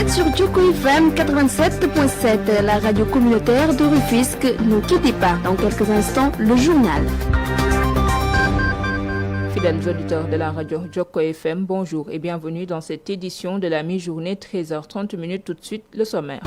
êtes sur Djoko FM 87.7, la radio communautaire de Rufisque. Ne quittez pas, dans quelques instants, le journal. Fidèles auditeurs de la radio Djoko FM, bonjour et bienvenue dans cette édition de la mi-journée 13h30. Tout de suite, le sommaire.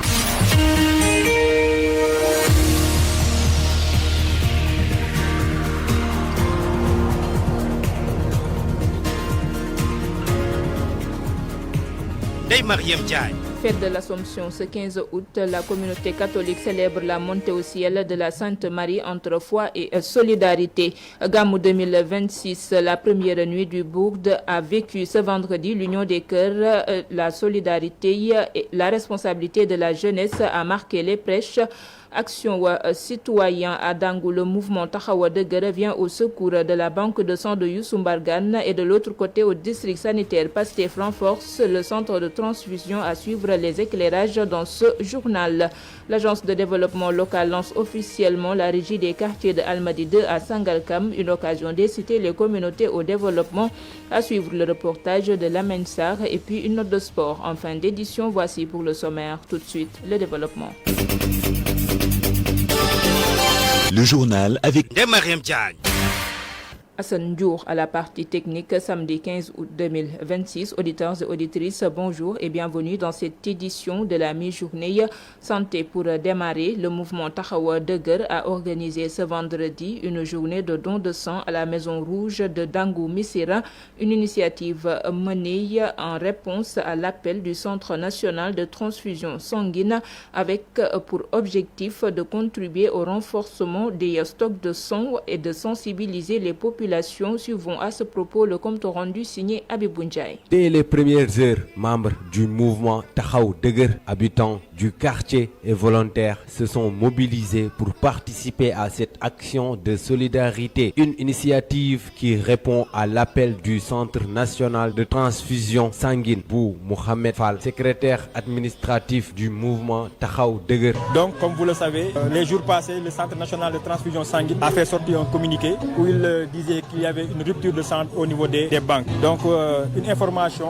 Fête de l'Assomption, ce 15 août, la communauté catholique célèbre la montée au ciel de la Sainte Marie entre foi et solidarité. Gamou 2026, la première nuit du Bourde a vécu ce vendredi l'union des cœurs, la solidarité et la responsabilité de la jeunesse a marqué les prêches. Action citoyen à Dangou, le mouvement Tahawa Deguer vient au secours de la banque de sang de Youssou Mbargane et de l'autre côté au district sanitaire Pastef renforce le centre de transfusion à suivre les éclairages dans ce journal. L'agence de développement local lance officiellement la régie des quartiers de Almadi 2 à Sangalkam, une occasion d'inciter les communautés au développement. À suivre le reportage de Lamine Sarr et puis une note de sport. En fin d'édition, voici pour le sommaire tout de suite le développement. Le journal avec Mariam Diagne. Hassan Diour à la partie technique, samedi 15 août 2026. Auditeurs et auditrices, bonjour et bienvenue dans cette édition de la mi-journée santé. Pour démarrer, le mouvement Tahawa Deguer a organisé ce vendredi une journée de don de sang à la Maison Rouge de Dangou Missira, une initiative menée en réponse à l'appel du Centre national de transfusion sanguine avec pour objectif de contribuer au renforcement des stocks de sang et de sensibiliser les populations. Suivons à ce propos le compte rendu signé Abibou Ndiaye. Dès les premières heures, membres du mouvement Tahaw Deguer, habitants du quartier et volontaires se sont mobilisés pour participer à cette action de solidarité. Une initiative qui répond à l'appel du Centre national de transfusion sanguine. Bou Mohamed Fall, secrétaire administratif du mouvement Tahaw Deguer. Donc, comme vous le savez, les jours passés, le Centre national de transfusion sanguine a fait sortir un communiqué où il disait qu'il y avait une rupture de sang au niveau des banques. Donc, une information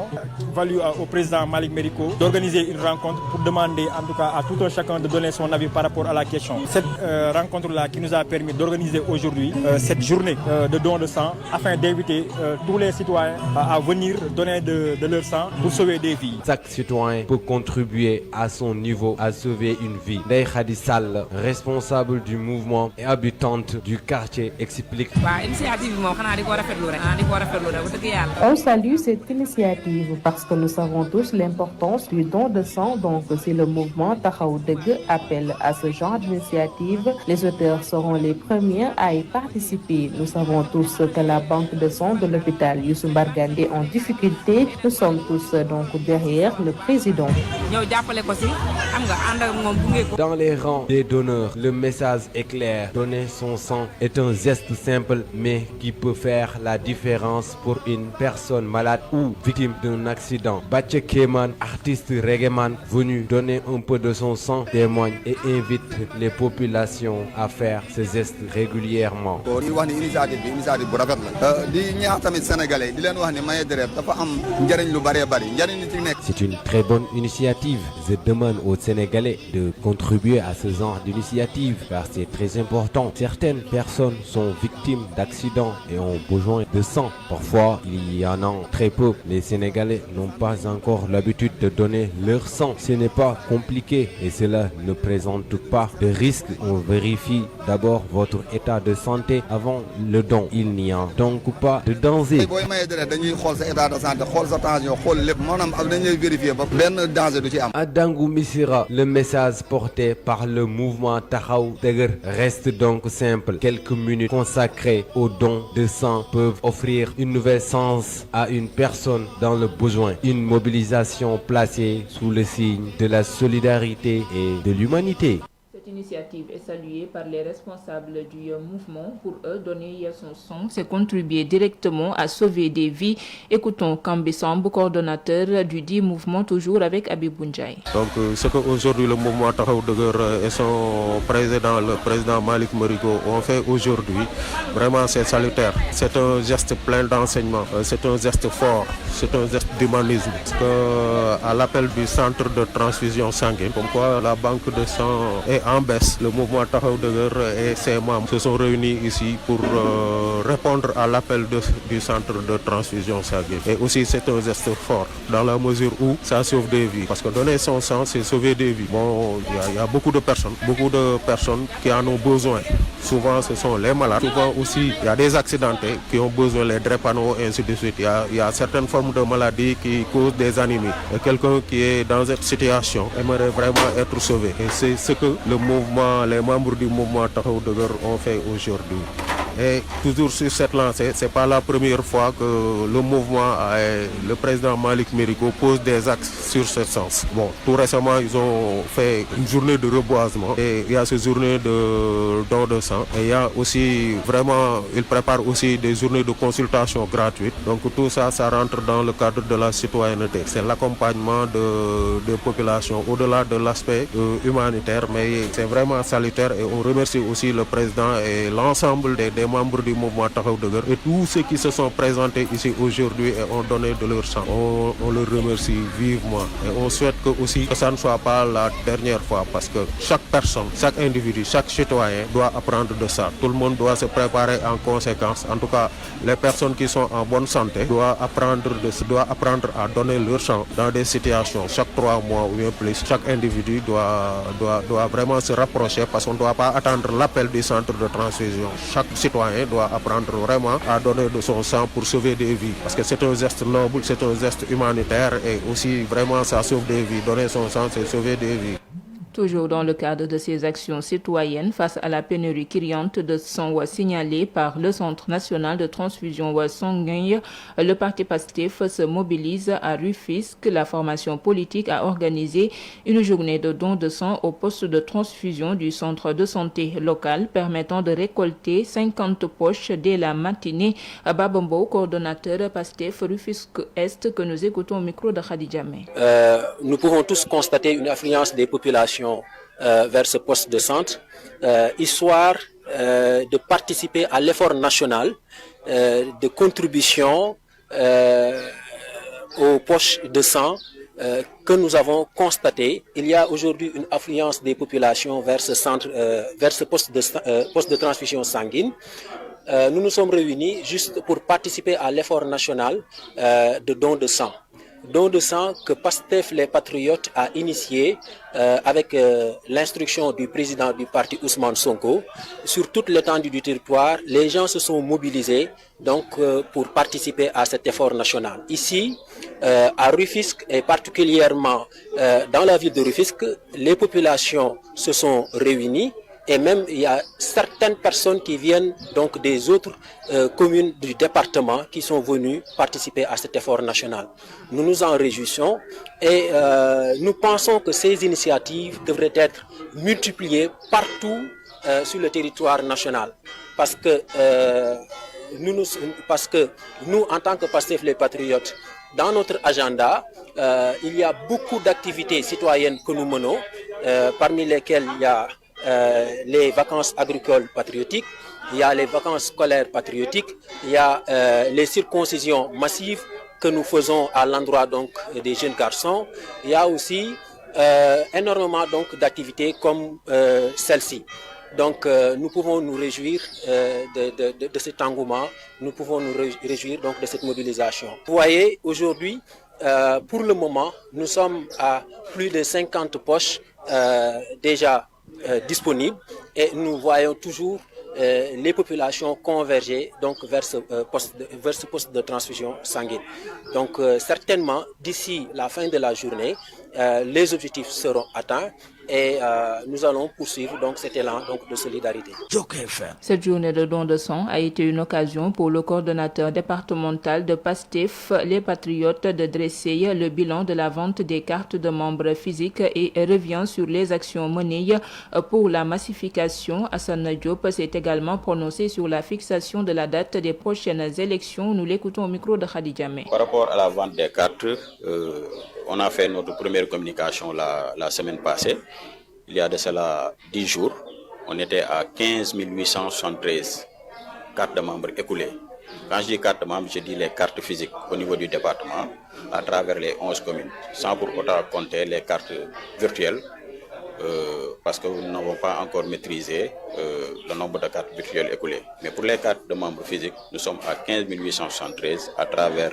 value au président Malik Meriko d'organiser une rencontre pour demander en tout cas à tout un chacun de donner son avis par rapport à la question. Cette rencontre-là qui nous a permis d'organiser aujourd'hui cette journée de don de sang afin d'inviter tous les citoyens à venir donner de leur sang pour sauver des vies. Chaque citoyen peut contribuer à son niveau à sauver une vie. Ndeye Khady Sall, responsable du mouvement et habitante du quartier, explique. On salue cette initiative parce que nous savons tous l'importance du don de sang. Donc, si le mouvement Tahaw Deguer appelle à ce genre d'initiative, les auteurs seront les premiers à y participer. Nous savons tous que la banque de sang de l'hôpital Youssou Mbargane est en difficulté. Nous sommes tous donc derrière le président. Dans les rangs des donneurs, le message est clair. Donner son sang est un geste simple mais qui peut faire la différence pour une personne malade ou victime d'un accident. Bache Keman, artiste reggaeman, venu donner un peu de son sang, témoigne et invite les populations à faire ce geste régulièrement. C'est une très bonne initiative. Je demande aux Sénégalais de contribuer à ce genre d'initiative car c'est très important. Certaines personnes sont victimes d'accidents et ont besoin de sang. Parfois, il y en a très peu. Les Sénégalais n'ont pas encore l'habitude de donner leur sang. Ce n'est pas compliqué et cela ne présente pas de risque. On vérifie d'abord votre état de santé avant le don. Il n'y a donc pas de danger. À Dangou Missira, le message porté par le mouvement Tahaw Deguer reste donc simple. Quelques minutes consacrées au don de sang peuvent offrir une nouvelle sens à une personne dans le besoin. Une mobilisation placée sous le signe de la solidarité et de l'humanité. Cette initiative est saluée par les responsables du mouvement. Pour eux, donner son sang, c'est contribuer directement à sauver des vies. Écoutons Kambi Samb, coordonnateur du dit mouvement, toujours avec Abibou Ndiaye. Donc, ce qu'aujourd'hui le mouvement Taxawu Dëgër et son président, le président Malick Marigo, ont fait aujourd'hui, vraiment c'est salutaire. C'est un geste plein d'enseignement, c'est un geste fort, c'est un geste d'humanisme. Parce que, à l'appel du centre de transfusion sanguine, comme quoi la banque de sang est en baisse, le mouvement Taxawu Dëgër et ses membres se sont réunis ici pour répondre à l'appel du centre de transfusion sanguine. Et aussi c'est un geste fort dans la mesure où ça sauve des vies. Parce que donner son sang, c'est sauver des vies. Bon, il y a beaucoup de personnes qui en ont besoin. Souvent ce sont les malades. Souvent aussi il y a des accidentés qui ont besoin des drépano et ainsi de suite. Il y a certaines formes de maladies qui causent des anémies. Et quelqu'un qui est dans cette situation aimerait vraiment être sauvé. Et c'est ce que les membres du mouvement Taxawu Dëgër ont fait aujourd'hui. Et toujours sur cette lancée, c'est pas la première fois que le mouvement, le président Malick Marigo pose des axes sur ce sens. Bon, tout récemment, ils ont fait une journée de reboisement et il y a cette journée de don de sang. Et il y a aussi vraiment, ils préparent aussi des journées de consultation gratuites. Donc tout ça, ça rentre dans le cadre de la citoyenneté. C'est l'accompagnement des populations au-delà de l'aspect humanitaire, mais c'est vraiment salutaire et on remercie aussi le président et l'ensemble des membres du mouvement Taxawu Dëgër et tous ceux qui se sont présentés ici aujourd'hui et ont donné de leur sang. On leur remercie vivement et on souhaite que ça ne soit pas la dernière fois parce que chaque personne, chaque individu, chaque citoyen doit apprendre de ça. Tout le monde doit se préparer en conséquence. En tout cas, les personnes qui sont en bonne santé doivent apprendre à donner leur sang dans des situations chaque 3 mois ou bien plus. Chaque individu doit vraiment se rapprocher parce qu'on ne doit pas attendre l'appel du centre de transfusion. Chaque citoyen doit apprendre vraiment à donner de son sang pour sauver des vies. Parce que c'est un geste noble, c'est un geste humanitaire et aussi vraiment ça sauve des vies. Donner son sang, c'est sauver des vies. Toujours dans le cadre de ces actions citoyennes face à la pénurie criante de sang signalée par le Centre national de transfusion sanguine, le parti PASTEF se mobilise à Rufisque. La formation politique a organisé une journée de don de sang au poste de transfusion du centre de santé local permettant de récolter 50 poches dès la matinée. Babambo, coordonnateur PASTEF Rufisque Est, que nous écoutons au micro de Khadija May. Nous pouvons tous constater une affluence des populations vers ce poste de centre, histoire de participer à l'effort national de contribution aux poches de sang que nous avons constaté. Il y a aujourd'hui une affluence des populations vers ce centre, vers ce poste de transfusion sanguine. Nous nous sommes réunis juste pour participer à l'effort national de don de sang. Don de sang que PASTEF les Patriotes a initié avec l'instruction du président du parti Ousmane Sonko. Sur toute l'étendue du territoire, les gens se sont mobilisés donc, pour participer à cet effort national. Ici, à Rufisque et particulièrement dans la ville de Rufisque, les populations se sont réunies. Et même, il y a certaines personnes qui viennent donc des autres communes du département qui sont venues participer à cet effort national. Nous nous en réjouissons et nous pensons que ces initiatives devraient être multipliées partout sur le territoire national. Parce que nous, en tant que PASTEF les Patriotes, dans notre agenda, il y a beaucoup d'activités citoyennes que nous menons, parmi lesquelles il y a les vacances agricoles patriotiques, il y a les vacances scolaires patriotiques, il y a les circoncisions massives que nous faisons à l'endroit donc des jeunes garçons. Il y a aussi énormément donc d'activités comme celle-ci. Donc nous pouvons nous réjouir de cet engouement, nous pouvons nous réjouir donc de cette mobilisation. Vous voyez, aujourd'hui, pour le moment, nous sommes à plus de 50 poches déjà disponibles et nous voyons toujours les populations converger donc vers ce poste de transfusion sanguine. Donc certainement d'ici la fin de la journée, les objectifs seront atteints et nous allons poursuivre donc cet élan donc de solidarité. Cette journée de don de sang a été une occasion pour le coordonnateur départemental de PASTEF, les Patriotes, de dresser le bilan de la vente des cartes de membres physiques et revient sur les actions menées pour la massification. Hassan Diop s'est également prononcé sur la fixation de la date des prochaines élections. Nous l'écoutons au micro de Khadija May. Par rapport à la vente des cartes, on a fait notre première communication la semaine passée. Il y a de cela 10 jours, on était à 15 873 cartes de membres écoulées. Quand je dis cartes de membres, je dis les cartes physiques au niveau du département, à travers les 11 communes, sans pour autant compter les cartes virtuelles, parce que nous n'avons pas encore maîtrisé le nombre de cartes virtuelles écoulées. Mais pour les cartes de membres physiques, nous sommes à 15 873 à travers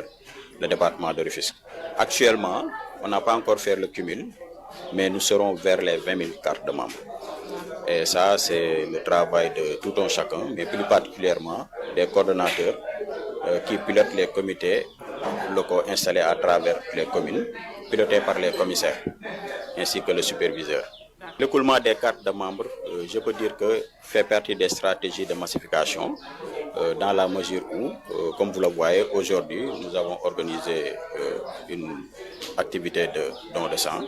le département de Rufisque. Actuellement, on n'a pas encore fait le cumul, mais nous serons vers les 20 000 cartes de membres. Et ça, c'est le travail de tout un chacun, mais plus particulièrement des coordonnateurs qui pilotent les comités locaux installés à travers les communes, pilotés par les commissaires, ainsi que le superviseur. L'écoulement des cartes de membres, je peux dire que fait partie des stratégies de massification, dans la mesure où, comme vous le voyez, aujourd'hui, nous avons organisé une activité de don de sang,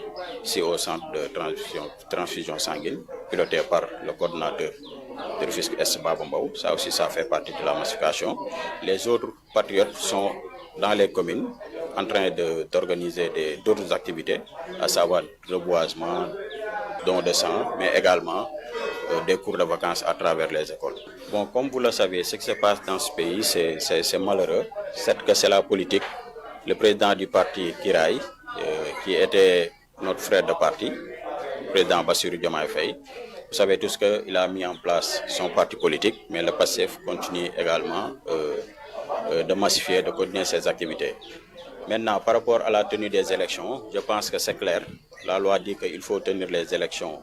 ici au centre de transfusion sanguine, piloté par le coordonnateur de Rufisque Est Babambao. Ça aussi, ça fait partie de la massification. Les autres patriotes sont dans les communes en train d'organiser d'autres activités, à savoir reboisement, don de sang, mais également des cours de vacances à travers les écoles. Bon, comme vous le savez, ce qui se passe dans ce pays, c'est malheureux. C'est que c'est la politique. Le président du parti Kiraï, qui était notre frère de parti, le président Bassirou Diomaye Faye, vous savez tous qu'il a mis en place son parti politique, mais le PASTEF continue également de massifier, de continuer ses activités. Maintenant, par rapport à la tenue des élections, je pense que c'est clair. La loi dit qu'il faut tenir les élections.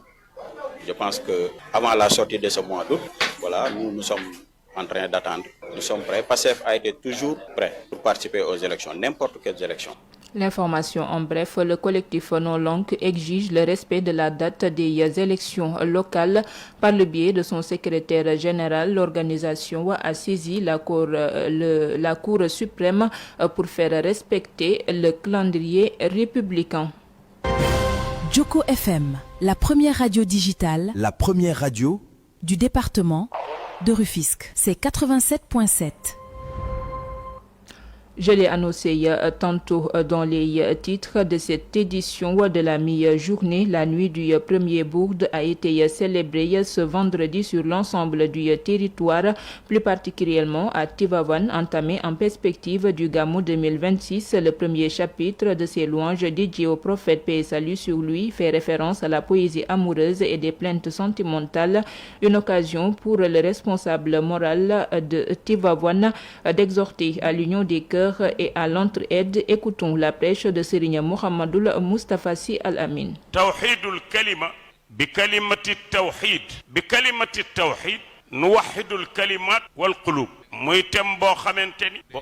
Je pense qu'avant la sortie de ce mois d'août, voilà, nous sommes en train d'attendre. Nous sommes prêts. PASTEF a été toujours prêt pour participer aux élections, n'importe quelles élections. L'information en bref, le collectif Non Langue exige le respect de la date des élections locales. Par le biais de son secrétaire général, l'organisation a saisi la Cour suprême pour faire respecter le calendrier républicain. Joko FM, la première radio digitale. La première radio du département de Rufisque. C'est 87.7. Je l'ai annoncé tantôt dans les titres de cette édition de la mi-journée. La nuit du premier bourde a été célébrée ce vendredi sur l'ensemble du territoire, plus particulièrement à Tivaouane, entamé en perspective du Gamou 2026. Le premier chapitre de ces louanges dédiées au prophète paix et salut sur lui fait référence à la poésie amoureuse et des plaintes sentimentales. Une occasion pour le responsable moral de Tivaouane d'exhorter à l'union des cœurs et à l'entraide. Écoutons la prêche de Serigne Mohamedoul Moustapha Sy Al Amin. Tawhidul kalima bi kalimati tawhid bi kalimati tawhid nuwahidul kalimat wal qulub.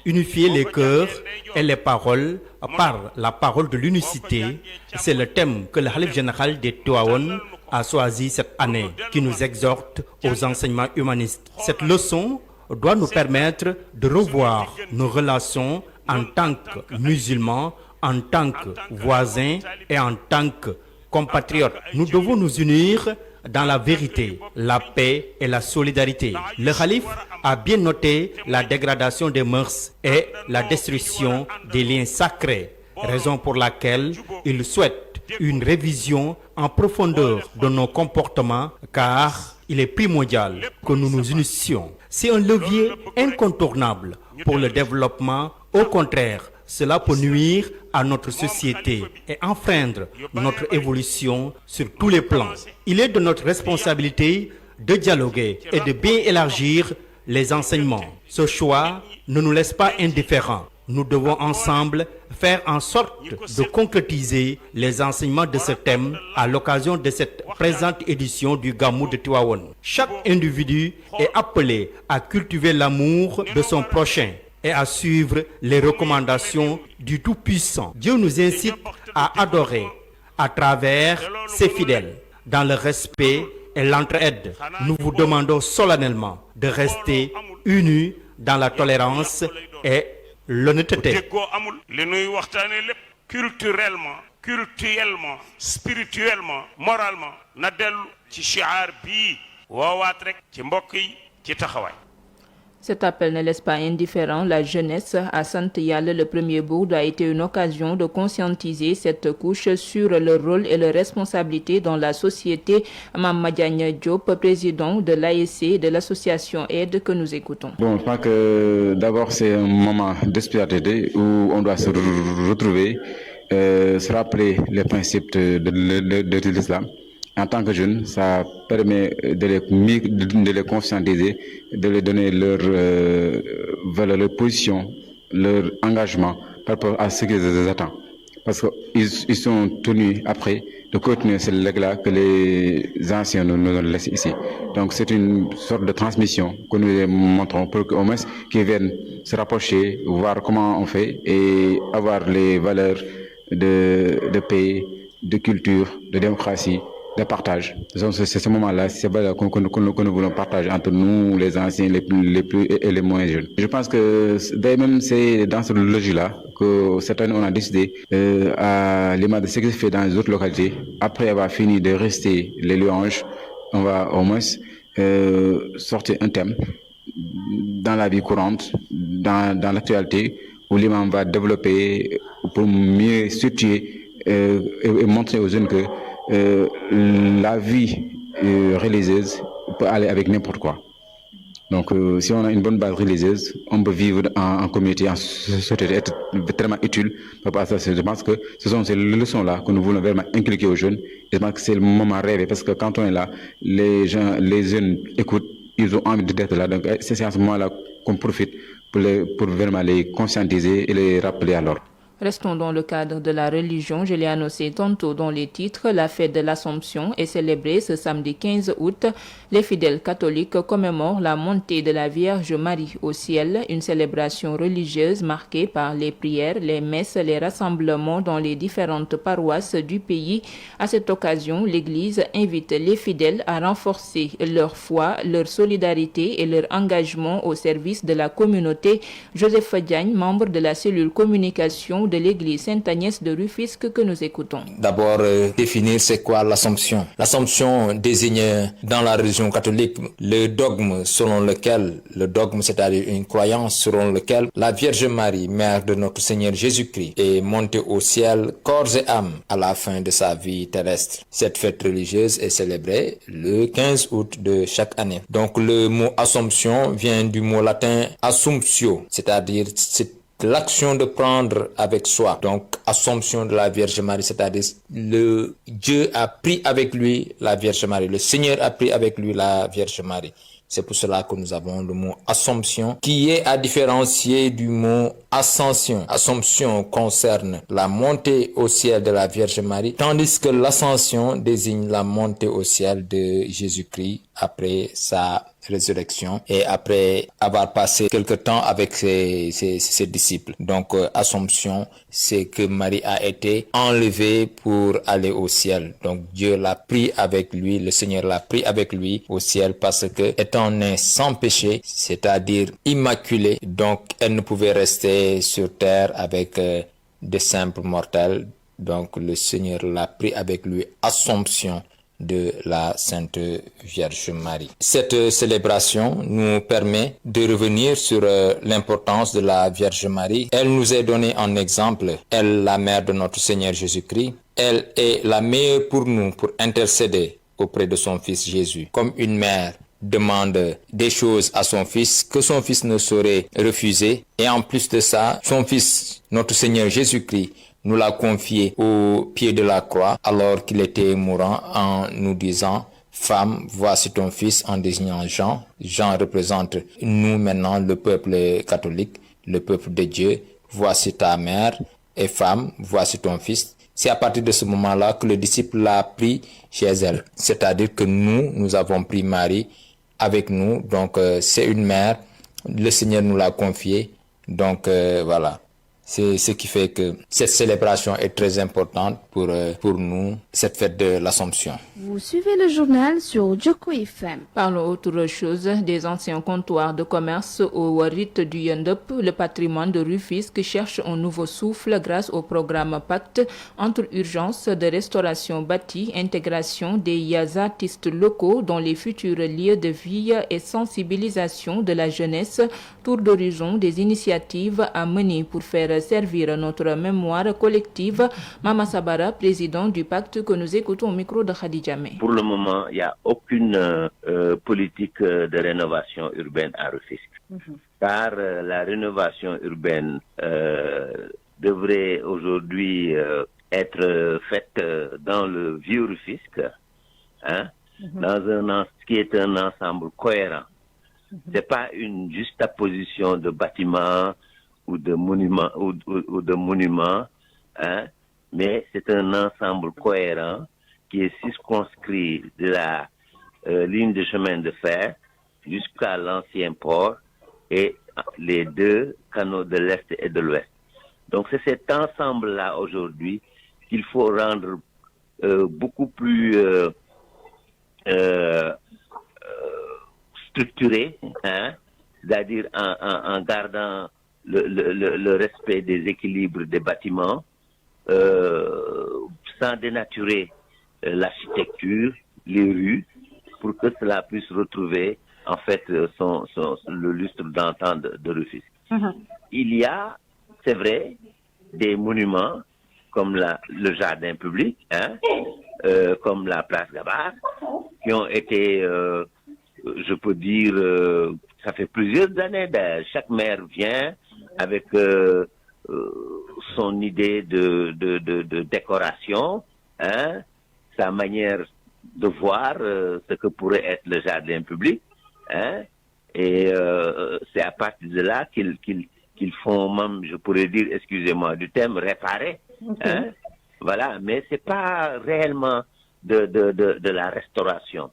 Unifier les cœurs et les paroles par la parole de l'unicité, c'est le thème que le Khalif général de Tivaouane a choisi cette année, qui nous exhorte aux enseignements humanistes. Cette leçon doit nous permettre de revoir nos relations en tant que musulmans, en tant que voisins et en tant que compatriotes. Nous devons nous unir dans la vérité, la paix et la solidarité. Le Khalif a bien noté la dégradation des mœurs et la destruction des liens sacrés, raison pour laquelle il souhaite une révision en profondeur de nos comportements, car il est primordial que nous nous unissions. C'est un levier incontournable pour le développement. Au contraire, cela peut nuire à notre société et enfreindre notre évolution sur tous les plans. Il est de notre responsabilité de dialoguer et de bien élargir les enseignements. Ce choix ne nous laisse pas indifférents. Nous devons ensemble faire en sorte de concrétiser les enseignements de ce thème à l'occasion de cette présente édition du Gamou de Tivaouane. Chaque individu est appelé à cultiver l'amour de son prochain et à suivre les recommandations du Tout-Puissant. Dieu nous incite à adorer à travers ses fidèles. dans le respect et l'entraide. Nous vous demandons solennellement de rester unis dans la tolérance et l'honnêteté. Culturellement, spirituellement, moralement na dellu ci shiar bi woowaat rek ci mbokk yi ci taxawaay. Cet appel ne laisse pas indifférent la jeunesse. À Sant Yalla, le premier bourde a été une occasion de conscientiser cette couche sur leur rôle et leurs responsabilités dans la société. Mame Madiagne Diop, président de l'ASC de l'association Aide, que nous écoutons. Bon, je pense que d'abord c'est un moment d'espérité où on doit se retrouver, se rappeler les principes de l'islam. En tant que jeune, ça permet de les conscientiser, de leur donner leur valeur, leur position, leur engagement par rapport à ce qu'ils attendent. Parce qu'ils sont tenus après de continuer ce legs-là que les anciens nous ont laissé ici. Donc c'est une sorte de transmission que nous les montrons pour qu'au moins qu'ils viennent se rapprocher, voir comment on fait et avoir les valeurs de paix, de culture, de démocratie, de partage. Donc c'est ce moment-là, c'est vrai que nous voulons partager entre nous, les anciens, les plus et les moins jeunes. Je pense que même c'est dans cette logique-là que cette année on a décidé, à l'image de ce qui se fait dans les autres localités, après avoir fini de rester les louanges, on va au moins sortir un thème dans la vie courante, dans l'actualité, où l'imam va développer pour mieux situer et montrer aux jeunes que la vie religieuse peut aller avec n'importe quoi. Donc si on a une bonne base religieuse, on peut vivre en communauté, en société, être tellement utile. Je pense que ce sont ces leçons-là que nous voulons vraiment inculquer aux jeunes. Je pense que c'est le moment rêvé parce que quand on est là, les jeunes écoutent, ils ont envie d'être là. Donc c'est à ce moment-là qu'on profite pour vraiment les conscientiser et les rappeler à l'ordre. Restons dans le cadre de la religion. Je l'ai annoncé tantôt dans les titres. La fête de l'Assomption est célébrée ce samedi 15 août. Les fidèles catholiques commémorent la montée de la Vierge Marie au ciel, une célébration religieuse marquée par les prières, les messes, les rassemblements dans les différentes paroisses du pays. À cette occasion, l'Église invite les fidèles à renforcer leur foi, leur solidarité et leur engagement au service de la communauté. Joseph Diagne, membre de la cellule communication de l'église Sainte-Agnès de Rufisque, que nous écoutons. D'abord, définir c'est quoi l'Assomption. L'Assomption désigne dans la religion catholique le dogme c'est-à-dire une croyance selon lequel la Vierge Marie, mère de notre Seigneur Jésus-Christ, est montée au ciel corps et âme à la fin de sa vie terrestre. Cette fête religieuse est célébrée le 15 août de chaque année. Donc le mot Assomption vient du mot latin assumptio, c'est-à-dire l'action de prendre avec soi. Donc, Assomption de la Vierge Marie, c'est-à-dire le Dieu a pris avec lui la Vierge Marie. Le Seigneur a pris avec lui la Vierge Marie. C'est pour cela que nous avons le mot Assomption, qui est à différencier du mot Ascension. Assomption concerne la montée au ciel de la Vierge Marie, tandis que l'Ascension désigne la montée au ciel de Jésus-Christ après sa résurrection et après avoir passé quelque temps avec ses disciples. Donc, Assomption, c'est que Marie a été enlevée pour aller au ciel. Donc, Dieu l'a pris avec lui, le Seigneur l'a pris avec lui au ciel parce que, étant née sans péché, c'est-à-dire immaculée, donc elle ne pouvait rester sur terre avec de simples mortels. Donc, le Seigneur l'a pris avec lui, Assomption de la Sainte Vierge Marie. Cette célébration nous permet de revenir sur l'importance de la Vierge Marie. Elle nous est donnée en exemple, elle, la mère de notre Seigneur Jésus-Christ. Elle est la meilleure pour nous, pour intercéder auprès de son Fils Jésus. Comme une mère demande des choses à son fils que son fils ne saurait refuser. Et en plus de ça, son Fils, notre Seigneur Jésus-Christ, nous l'a confié au pied de la croix alors qu'il était mourant en nous disant « Femme, voici ton fils » en désignant Jean. Jean représente nous maintenant, le peuple catholique, le peuple de Dieu. Voici ta mère et femme, voici ton fils. C'est à partir de ce moment-là que le disciple l'a pris chez elle. C'est-à-dire que nous avons pris Marie avec nous. Donc c'est une mère, le Seigneur nous l'a confiée. Donc voilà. C'est ce qui fait que cette célébration est très importante pour nous, cette fête de l'Assomption. Vous suivez le journal sur Joko FM. Parlons autre chose, des anciens comptoirs de commerce au rite du Yendop. Le patrimoine de Rufisque cherche un nouveau souffle grâce au programme Pacte entre urgence de restauration bâtie, intégration des artistes locaux dans les futurs lieux de vie et sensibilisation de la jeunesse. Tour d'horizon des initiatives à mener pour faire servir notre mémoire collective. Mama Sabara, président du Pacte, que nous écoutons au micro de Khadija. Pour le moment, il n'y a aucune politique de rénovation urbaine à Rufisque. Car la rénovation urbaine devrait aujourd'hui être faite dans le vieux Rufisque, dans ce qui est un ensemble cohérent. C'est pas une juxtaposition de bâtiments ou de monuments, mais c'est un ensemble cohérent qui est circonscrit de la ligne de chemin de fer jusqu'à l'ancien port et les deux canaux de l'Est et de l'Ouest. Donc c'est cet ensemble-là aujourd'hui qu'il faut rendre beaucoup plus structuré, c'est-à-dire en gardant le respect des équilibres des bâtiments, sans dénaturer l'architecture, les rues, pour que cela puisse retrouver en fait le lustre d'antan de Rufisque. Il y a, c'est vrai, des monuments comme le jardin public, comme la place Gabar, qui ont été, je peux dire, ça fait plusieurs années, chaque maire vient avec son idée de décoration, sa manière de voir ce que pourrait être le jardin public, et c'est à partir de là qu'ils font même, je pourrais dire, excusez-moi du terme, réparer. Voilà, mais c'est pas réellement de la restauration,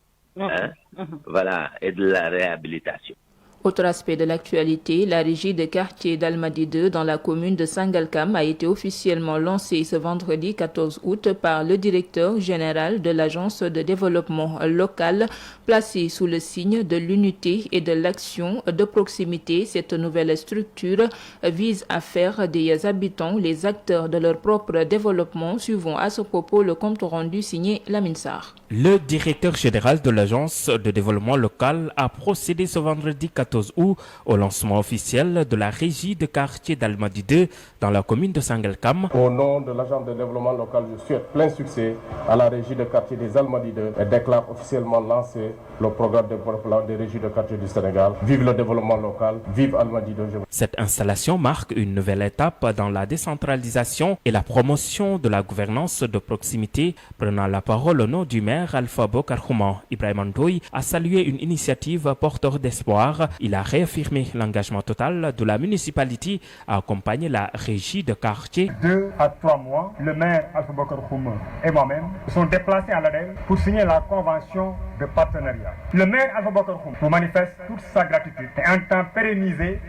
voilà, et de la réhabilitation. Autre aspect de l'actualité, la régie de quartier d'Almadies 2 dans la commune de Sangalkam a été officiellement lancée ce vendredi 14 août par le directeur général de l'agence de développement local, placée sous le signe de l'unité et de l'action de proximité. Cette nouvelle structure vise à faire des habitants les acteurs de leur propre développement. Suivons à ce propos le compte rendu signé Lamine Sarr. Le directeur général de l'agence de développement local a procédé ce vendredi 14 août au lancement officiel de la régie de quartier d'Almadies 2 dans la commune de Sangalkam. Au nom de l'agence de développement local, je souhaite plein succès à la régie de quartier des Almadies 2 et déclare officiellement lancé le programme de développement des régies de quartier du Sénégal. Vive le développement local, vive Almadies 2. Cette installation marque une nouvelle étape dans la décentralisation et la promotion de la gouvernance de proximité. Prenant la parole au nom du maire Alpha Bokar Khouma, Ibrahim Ndoye a salué une initiative porteur d'espoir. Il a réaffirmé l'engagement total de la municipalité à accompagner la régie de quartier. 2 à 3 mois, le maire Alpha Bokar Khouma et moi-même sont déplacés à l'ADEL pour signer la convention de partenariat. Le maire Alpha Bokar Khouma nous manifeste toute sa gratitude et entend pérenniser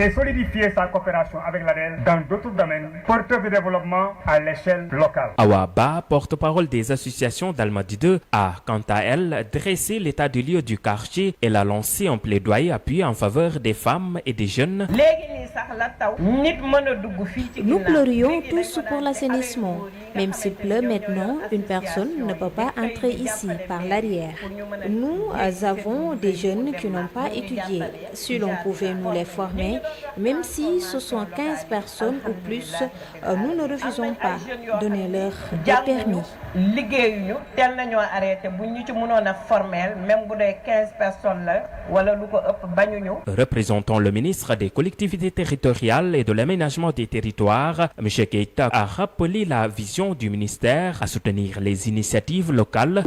et solidifier sa coopération avec l'ADEL dans d'autres domaines porteurs de développement à l'échelle locale. Awa Ba, porte-parole des associations d'Almadies 2, a quant à elle dressé l'état du lieu du quartier et l'a lancé un plaidoyer appuyé en faveur des femmes et des jeunes. Nous pleurions tous pour l'assainissement. Même s'il pleut maintenant, une personne ne peut pas entrer ici par l'arrière. Nous avons des jeunes qui n'ont pas étudié. Si l'on pouvait nous les former, même si ce sont 15 personnes ou plus, nous ne refusons pas. Donnez-leur des permis. Représentant le ministre des collectivités territoriales et de l'aménagement des territoires, M. Keita a rappelé la vision du ministère à soutenir les initiatives locales.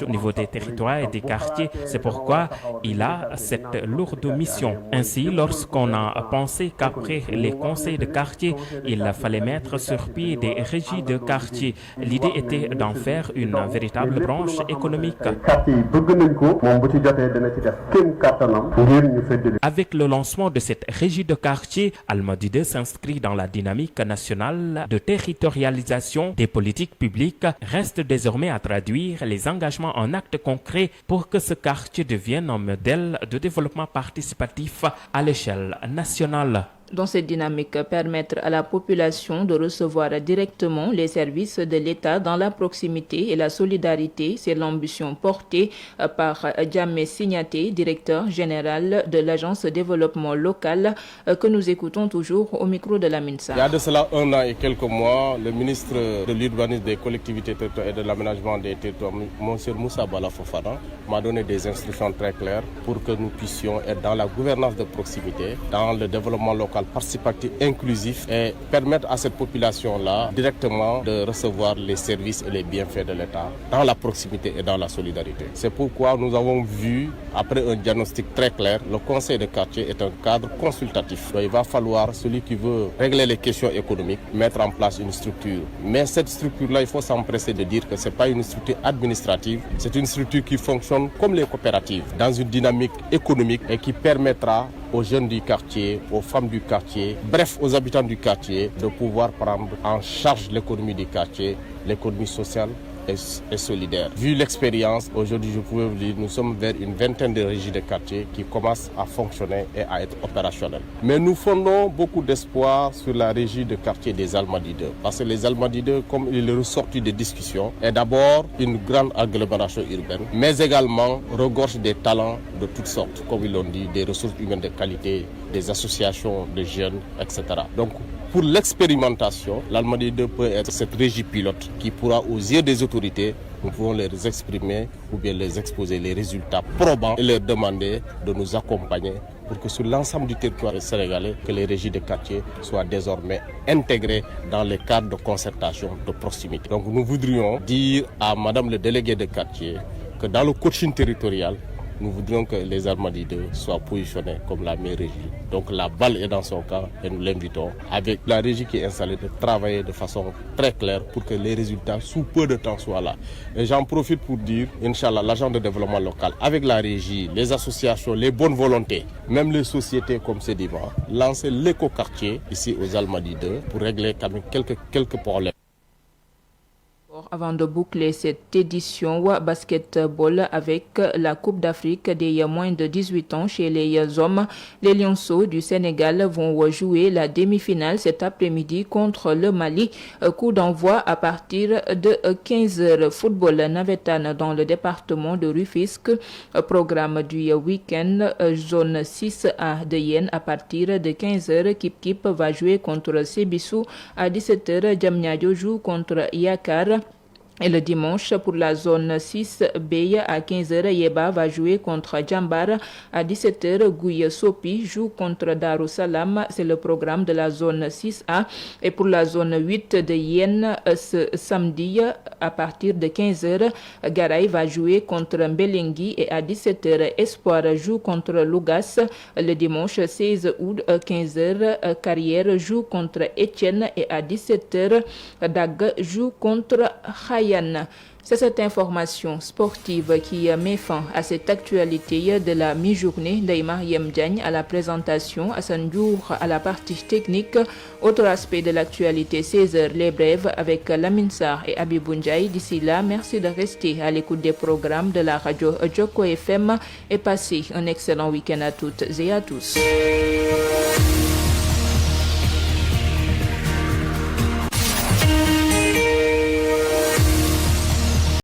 Au niveau des territoires et des quartiers, c'est pourquoi il a cette lourde mission. Ainsi, lorsqu'on a pensé qu'après les conseils de quartier, il fallait mettre sur pied des régies de quartier, l'idée était d'en faire une véritable branche économique. Avec le lancement de cette régie de quartier, Almadies 2 s'inscrit dans la dynamique nationale de territorialisation des politiques publiques. Reste désormais à traduire les engagements en actes concrets pour que ce quartier devienne un modèle de développement participatif à l'échelle nationale. Dans cette dynamique, permettre à la population de recevoir directement les services de l'État dans la proximité et la solidarité, c'est l'ambition portée par Djamé Signaté, directeur général de l'Agence de développement local, que nous écoutons toujours au micro de la MINSA. Il y a de cela 1 an et quelques mois, le ministre de l'Urbanisme, des collectivités territoriales et de l'aménagement des territoires, M. Moussa Bala Fofana, m'a donné des instructions très claires pour que nous puissions être dans la gouvernance de proximité, dans le développement local participatif inclusif et permettre à cette population-là directement de recevoir les services et les bienfaits de l'État dans la proximité et dans la solidarité. C'est pourquoi nous avons vu, après un diagnostic très clair, le conseil de quartier est un cadre consultatif. Donc, il va falloir, celui qui veut régler les questions économiques, mettre en place une structure. Mais cette structure-là, il faut s'empresser de dire que ce n'est pas une structure administrative, c'est une structure qui fonctionne comme les coopératives, dans une dynamique économique et qui permettra aux jeunes du quartier, aux femmes du quartier, bref aux habitants du quartier, de pouvoir prendre en charge l'économie du quartier, l'économie sociale et solidaire. Vu l'expérience, aujourd'hui je pouvais vous dire, nous sommes vers une vingtaine de régies de quartier qui commencent à fonctionner et à être opérationnelles. Mais nous fondons beaucoup d'espoir sur la régie de quartier des Almadies 2. Parce que les Almadies 2, comme il est ressorti des discussions, est d'abord une grande agglomération urbaine, mais également regorge des talents de toutes sortes, comme ils l'ont dit, des ressources humaines de qualité, des associations de jeunes, etc. Donc, pour l'expérimentation, l'Almadies 2 peut être cette régie pilote qui pourra, aux yeux des autorités, nous pouvons les exprimer ou bien les exposer les résultats probants et leur demander de nous accompagner pour que sur l'ensemble du territoire sénégalais, que les régies de quartier soient désormais intégrées dans les cadres de concertation de proximité. Donc nous voudrions dire à Madame le délégué de quartier que dans le coaching territorial, nous voudrions que les Almadies 2 soient positionnés comme la meilleure régie. Donc la balle est dans son camp et nous l'invitons, avec la régie qui est installée, de travailler de façon très claire pour que les résultats sous peu de temps soient là. Et j'en profite pour dire, Inch'Allah, l'agent de développement local, avec la régie, les associations, les bonnes volontés, même les sociétés comme Cediva, lancer l'éco-quartier ici aux Almadies 2 pour régler quand même quelques problèmes. Avant de boucler cette édition basketball avec la Coupe d'Afrique des moins de 18 ans chez les hommes, les Lionceaux du Sénégal vont jouer la demi-finale cet après-midi contre le Mali. Coup d'envoi à partir de 15h. Football navétane dans le département de Rufisque. Programme du week-end, zone 6A de Yen à partir de 15h. Kip va jouer contre Sébissou à 17h. Diamniadio joue contre Yakar. Et le dimanche, pour la zone 6B, à 15h, Yeba va jouer contre Djambar. À 17h, Gouye Sopi joue contre Darussalam. C'est le programme de la zone 6A. Et pour la zone 8 de Yen, ce samedi, à partir de 15h, Garay va jouer contre Mbelengui. Et à 17h, Espoir joue contre Lougas. Le dimanche 16 août, 15h, Carrière joue contre Etienne. Et à 17h, Dag joue contre Khaya. C'est cette information sportive qui met fin à cette actualité de la mi-journée. Neymar Diagne à la présentation, Hassan Diour à la partie technique. Autre aspect de l'actualité, 16h, les brèves avec Lamine Sarr et Abibou Ndiaye. D'ici là, merci de rester à l'écoute des programmes de la radio Joko FM et passez un excellent week-end à toutes et à tous.